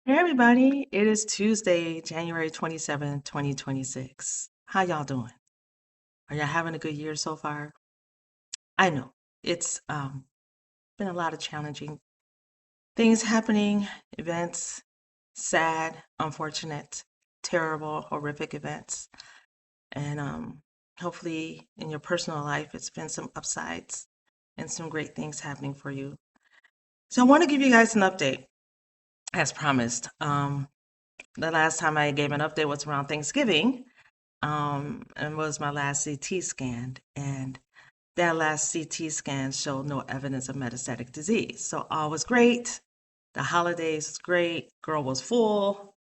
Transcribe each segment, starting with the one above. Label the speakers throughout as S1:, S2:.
S1: Hey everybody, it is Tuesday, January 27th, 2026. How y'all doing? Are y'all having a good year so far? I know it's been a lot of challenging things happening, events, sad, unfortunate, terrible, horrific events. And hopefully in your personal life it's been some upsides and some great things happening for you. So I want to give you guys an update as promised. The last time I gave an update was around Thanksgiving. And was my last CT scan. And that last CT scan showed no evidence of metastatic disease. So all was great. The holidays was great. Girl was full.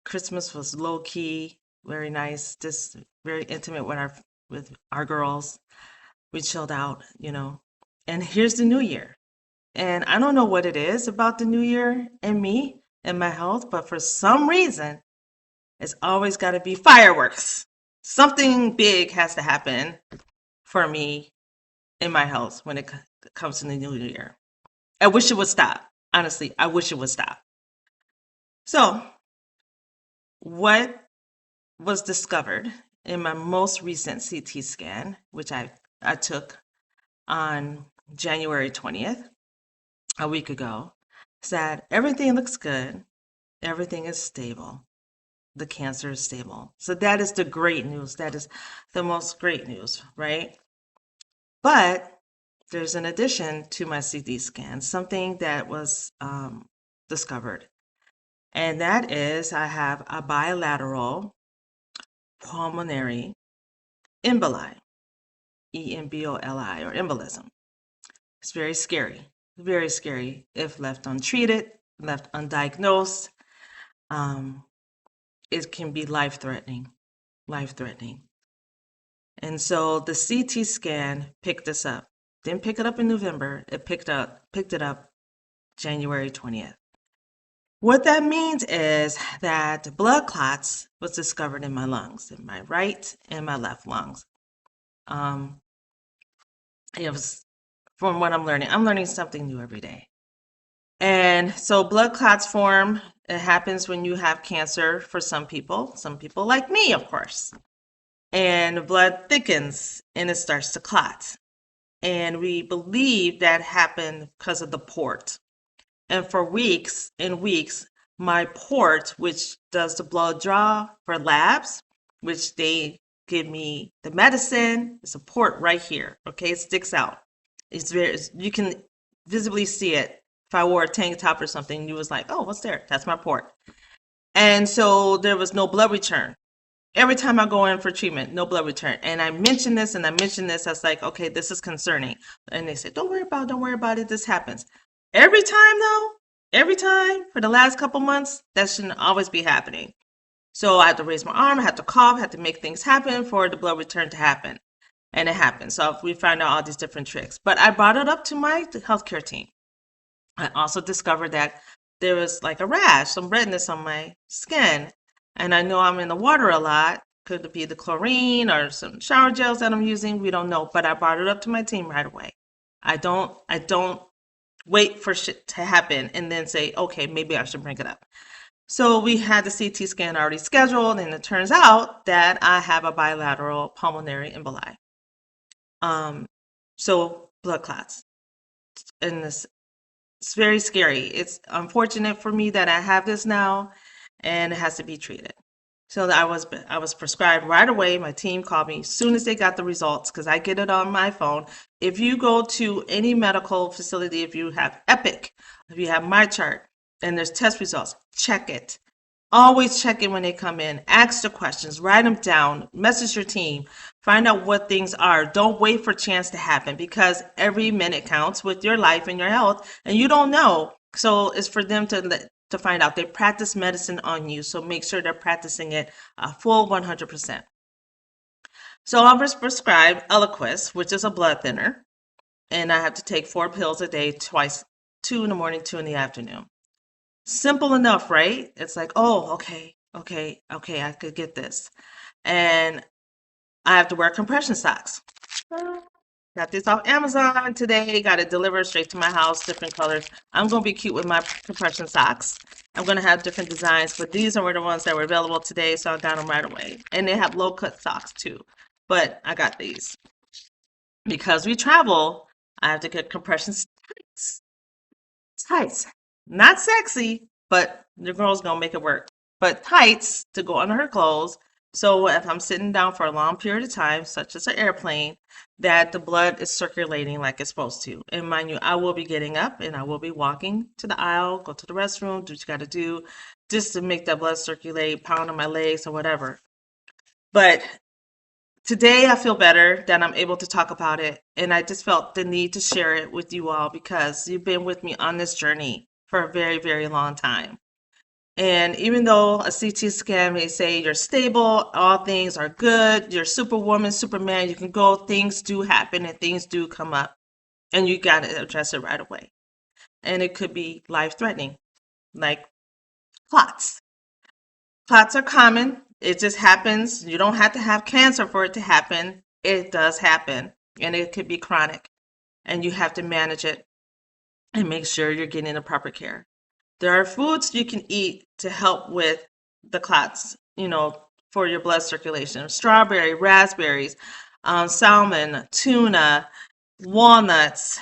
S1: Christmas was low key, very nice, just very intimate with our girls. We chilled out. And here's the new year. And I don't know what it is about the new year and me and my health, but for some reason, it's always got to be fireworks. Something big has to happen for me in my health when it comes to the new year. I wish it would stop. Honestly, I wish it would stop. So, what was discovered in my most recent CT scan, which I took on January 20th, a week ago, is that everything looks good, everything is stable. The cancer is stable. So that is the great news. That is the most great news, right? But there's an addition to my CT scan, something that was discovered, and that is I have a bilateral pulmonary emboli, EMBOLI, or embolism. It's very scary if left untreated, left undiagnosed. Um, it can be life-threatening, life-threatening. And so the CT scan picked this up. Didn't pick it up in November. It picked it up January 20th. What that means is that blood clots was discovered in my lungs, in my right and my left lungs. Um, it was from what I'm learning something new every day. And so blood clots form. It happens when you have cancer for some people like me, of course. And blood thickens and it starts to clot. And we believe that happened because of the port. And for weeks and weeks, my port, which does the blood draw for labs, which they give me the medicine, it's a port right here. Okay, it sticks out. You can visibly see it. If I wore a tank top or something, you was like, oh, what's there? That's my port. And so there was no blood return. Every time I go in for treatment, no blood return. And I mentioned this and I mentioned this. I was like, okay, this is concerning. And they said, don't worry about it. This happens. Every time though, every time for the last couple months, that shouldn't always be happening. So I had to raise my arm, I had to cough, I had to make things happen for the blood return to happen. And it happened. So we found out all these different tricks. But I brought it up to my healthcare team. I also discovered that there was like a rash, some redness on my skin. And I know I'm in the water a lot. Could it be the chlorine or some shower gels that I'm using? We don't know. But I brought it up to my team right away. I don't wait for shit to happen and then say, okay, maybe I should bring it up. So we had the CT scan already scheduled, and it turns out that I have a bilateral pulmonary emboli. Um, so blood clots. And it's very scary. It's unfortunate for me that I have this now and it has to be treated. So I was prescribed right away. My team called me as soon as they got the results because I get it on my phone. If you go to any medical facility, if you have Epic, if you have MyChart, and there's test results, check it. Always check it when they come in. Ask the questions, write them down, message your team, find out what things are. Don't wait for chance to happen because every minute counts with your life and your health, and you don't know. So it's for them to find out. They practice medicine on you, so make sure they're practicing it a full 100%. So I was prescribed Eliquis, which is a blood thinner, and I have to take 4 pills a day, twice, 2 in the morning, 2 in the afternoon. Simple enough, right? It's like, oh, okay, I could get this. And I have to wear compression socks. Got this off Amazon today. Got it delivered straight to my house, different colors. I'm going to be cute with my compression socks. I'm going to have different designs, but these are the ones that were available today, so I got them right away. And they have low cut socks too, but I got these. Because we travel, I have to get compression tights. Tights. Not sexy, but the girl's gonna make it work. But tights to go under her clothes. So if I'm sitting down for a long period of time, such as an airplane, that the blood is circulating like it's supposed to. And mind you, I will be getting up and I will be walking to the aisle, go to the restroom, do what you gotta do, just to make that blood circulate, pound on my legs or whatever. But today I feel better that I'm able to talk about it, and I just felt the need to share it with you all because you've been with me on this journey for a very, very long time. And even though a CT scan may say you're stable, all things are good, you're superwoman, superman, you can go, things do happen and things do come up, and you got to address it right away. And it could be life threatening, like clots. Clots are common. It just happens. You don't have to have cancer for it to happen. It does happen, and it could be chronic, and you have to manage it and make sure you're getting the proper care. There are foods you can eat to help with the clots, for your blood circulation. Strawberry, raspberries, salmon, tuna, walnuts,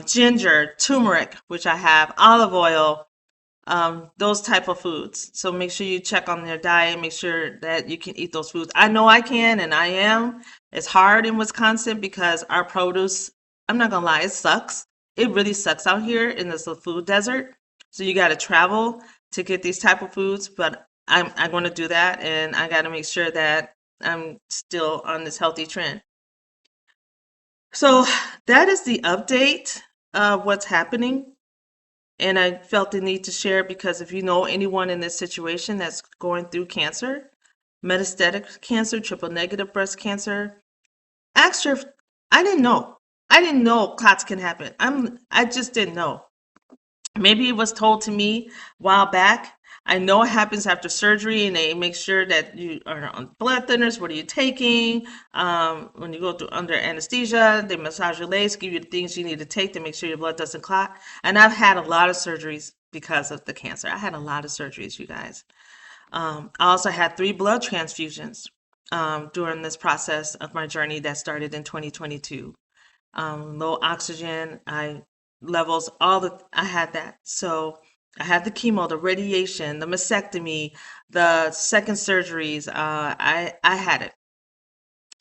S1: ginger, turmeric, which I have, olive oil, those type of foods. So make sure you check on their diet, make sure that you can eat those foods. I know I can, and I am. It's hard in Wisconsin because our produce, I'm not gonna lie, it sucks. It really sucks out here in this food desert. So you got to travel to get these type of foods, but I'm going to do that, and I got to make sure that I'm still on this healthy trend. So that is the update of what's happening. And I felt the need to share because if you know anyone in this situation that's going through cancer, metastatic cancer, triple negative breast cancer, ask your, I didn't know. I didn't know clots can happen. I just didn't know. Maybe it was told to me a while back. I know it happens after surgery, and they make sure that you are on blood thinners. What are you taking? When you go through under anesthesia, they massage your legs, give you the things you need to take to make sure your blood doesn't clot. And I've had a lot of surgeries because of the cancer. I had a lot of surgeries, you guys. I also had 3 blood transfusions during this process of my journey that started in 2022. Low oxygen, levels, I had that. So I had the chemo, the radiation, the mastectomy, the second surgeries. I had it.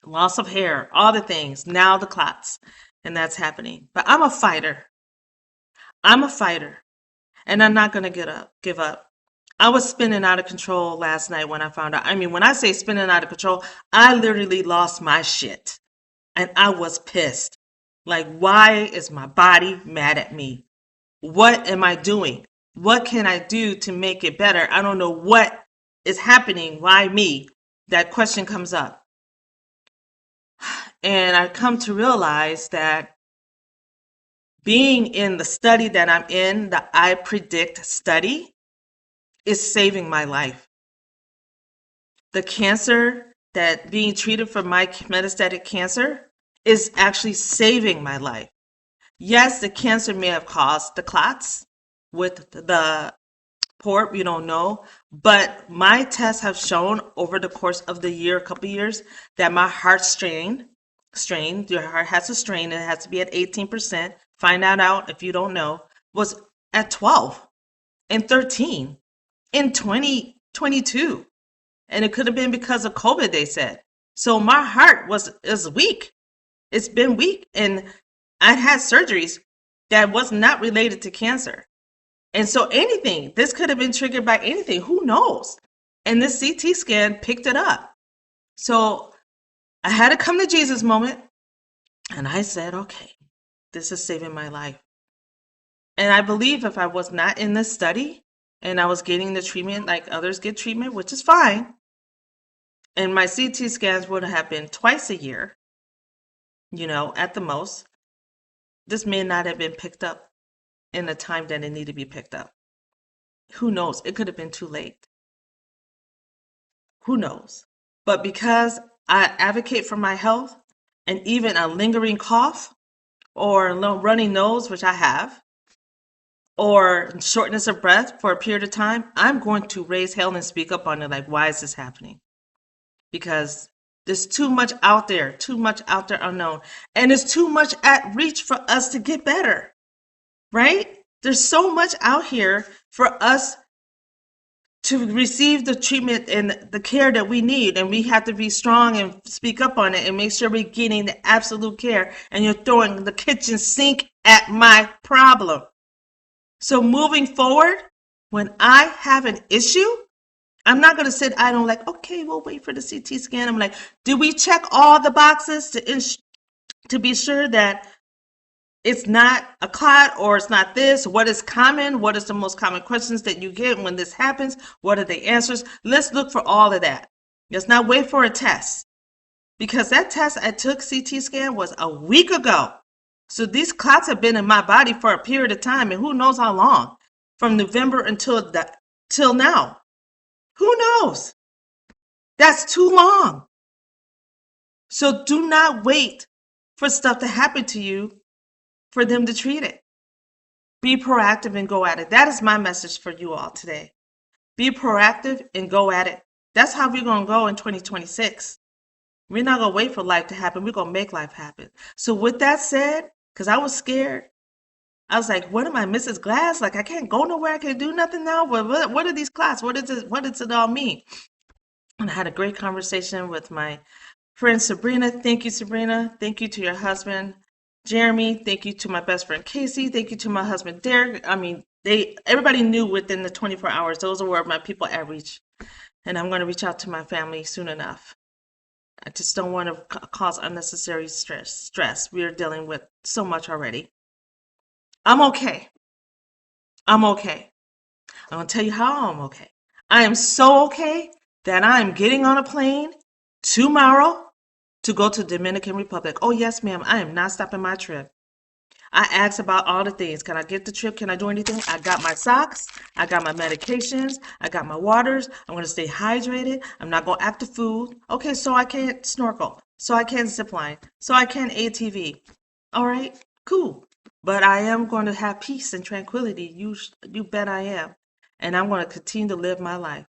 S1: Loss of hair, all the things. Now the clots, and that's happening. But I'm a fighter. I'm a fighter, and I'm not gonna give up. I was spinning out of control last night when I found out. I mean, when I say spinning out of control, I literally lost my shit, and I was pissed. Like, why is my body mad at me? What am I doing? What can I do to make it better? I don't know what is happening. Why me? That question comes up. And I come to realize that being in the study that I'm in, the I Predict study, is saving my life. The cancer that being treated for my metastatic cancer is actually saving my life. Yes, the cancer may have caused the clots with the port, we don't know, but my tests have shown over the course of the year, a couple years, that my heart strain, your heart has a strain, and it has to be at 18%. Find that out if you don't know, was at 12 and 13 in 2022. And it could have been because of COVID, they said. So my heart is weak. It's been weak. And I'd had surgeries that was not related to cancer. And so anything, this could have been triggered by anything. Who knows? And this CT scan picked it up. So I had a come to Jesus moment. And I said, okay, this is saving my life. And I believe if I was not in this study and I was getting the treatment like others get treatment, which is fine, and my CT scans would have been twice a year, at the most, this may not have been picked up in the time that it needed to be picked up. Who knows? It could have been too late. Who knows? But because I advocate for my health, and even a lingering cough or a runny nose, which I have, or shortness of breath for a period of time, I'm going to raise hell and speak up on it. Like, why is this happening? Because there's too much out there unknown. And there's too much at reach for us to get better, right? There's so much out here for us to receive the treatment and the care that we need. And we have to be strong and speak up on it and make sure we're getting the absolute care. And you're throwing the kitchen sink at my problem. So moving forward, when I have an issue, I'm not going to sit idle like, okay, we'll wait for the CT scan. I'm like, do we check all the boxes to be sure that it's not a clot or it's not this? What is common? What is the most common questions that you get when this happens? What are the answers? Let's look for all of that. Let's not wait for a test, because that test I took, CT scan, was a week ago. So these clots have been in my body for a period of time, and who knows how long, from November until till now. Who knows? That's too long. So do not wait for stuff to happen to you for them to treat it. Be proactive and go at it. That is my message for you all today. Be proactive and go at it. That's how we're going to go in 2026. We're not going to wait for life to happen. We're going to make life happen. So with that said, because I was scared, I was like, what am I, Mrs. Glass? Like, I can't go nowhere. I can't do nothing now. What are these classes? What does it all mean? And I had a great conversation with my friend Sabrina. Thank you, Sabrina. Thank you to your husband, Jeremy. Thank you to my best friend, Casey. Thank you to my husband, Derek. I mean, everybody knew within the 24 hours. Those were my people at reach. And I'm going to reach out to my family soon enough. I just don't want to cause unnecessary stress. We are dealing with so much already. I'm okay. I'm okay. I'm going to tell you how I'm okay. I am so okay that I am getting on a plane tomorrow to go to Dominican Republic. Oh, yes, ma'am. I am not stopping my trip. I asked about all the things. Can I get the trip? Can I do anything? I got my socks. I got my medications. I got my waters. I'm going to stay hydrated. I'm not going to act the food. Okay, so I can't snorkel. So I can't zip line. So I can't ATV. All right, cool. But I am going to have peace and tranquility. You bet I am. And I'm going to continue to live my life.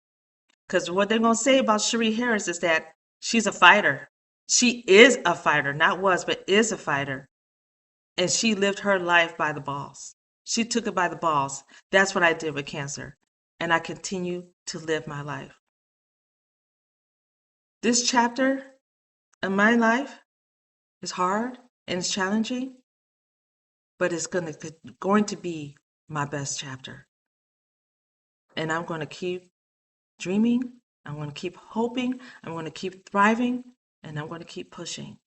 S1: Because what they're going to say about Cherie Harris is that she's a fighter. She is a fighter, not was, but is a fighter. And she lived her life by the balls. She took it by the balls. That's what I did with cancer. And I continue to live my life. This chapter of my life is hard and it's challenging, but it's going to be my best chapter. And I'm going to keep dreaming. I'm going to keep hoping. I'm going to keep thriving. And I'm going to keep pushing.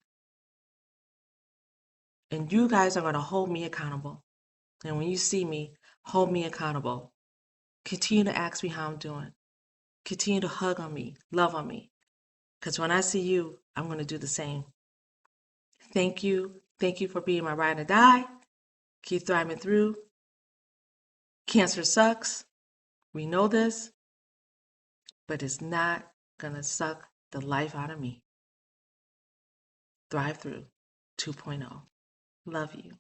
S1: And you guys are going to hold me accountable. And when you see me, hold me accountable. Continue to ask me how I'm doing. Continue to hug on me, love on me. Because when I see you, I'm going to do the same. Thank you. Thank you for being my ride or die. Keep thriving through. Cancer sucks. We know this. But it's not going to suck the life out of me. Thrive Through 2.0. Love you.